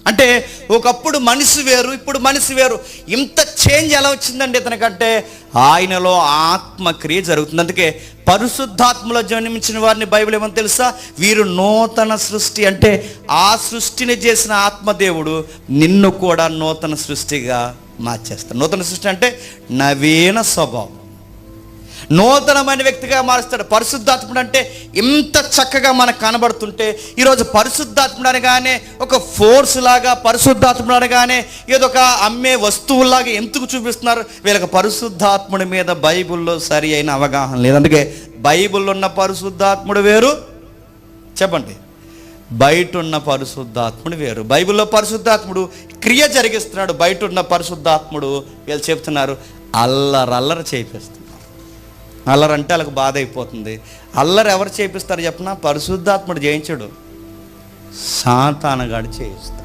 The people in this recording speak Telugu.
అంటే ఒకప్పుడు మనిషి వేరు, ఇప్పుడు మనిషి వేరు. ఇంత చేంజ్ ఎలా వచ్చిందండి ఇతనికంటే? ఆయనలో ఆత్మక్రియ జరుగుతుంది. అందుకే పరిశుద్ధాత్మలో జన్మించిన వారిని బైబిల్ ఏమని తెలుసా? వీరు నూతన సృష్టి. అంటే ఆ సృష్టిని చేసిన ఆత్మదేవుడు నిన్ను కూడా నూతన సృష్టిగా మార్చేస్తాడు. నూతన సృష్టి అంటే నవీన స్వభావం, నూతనమైన వ్యక్తిగా మారుస్తాడు. పరిశుద్ధాత్ముడు అంటే ఇంత చక్కగా మనకు కనబడుతుంటే, ఈరోజు పరిశుద్ధాత్ముడు అనగానే ఒక ఫోర్స్ లాగా, పరిశుద్ధాత్ముడు అనగానే ఏదో ఒక అమ్మే వస్తువులాగా ఎందుకు చూపిస్తున్నారు? వీళ్ళకి పరిశుద్ధాత్ముడి మీద బైబిల్లో సరి అయిన అవగాహన లేదు. అందుకే బైబిల్లో ఉన్న పరిశుద్ధాత్ముడు వేరు, చెప్పండి, బయట ఉన్న పరిశుద్ధాత్ముడు వేరు. బైబిల్లో పరిశుద్ధాత్ముడు క్రియ జరిగిస్తున్నాడు, బయట ఉన్న పరిశుద్ధాత్ముడు వీళ్ళు చెప్తున్నారు అల్లరల్లరి చేపిస్తున్నారు. అల్లరంటే వాళ్ళకి బాధ అయిపోతుంది. అల్లరి ఎవరు చేపిస్తారు చెప్పినా? పరిశుద్ధాత్ముడు చేయించడు, సాతానుగాడు చేయిస్తాడు.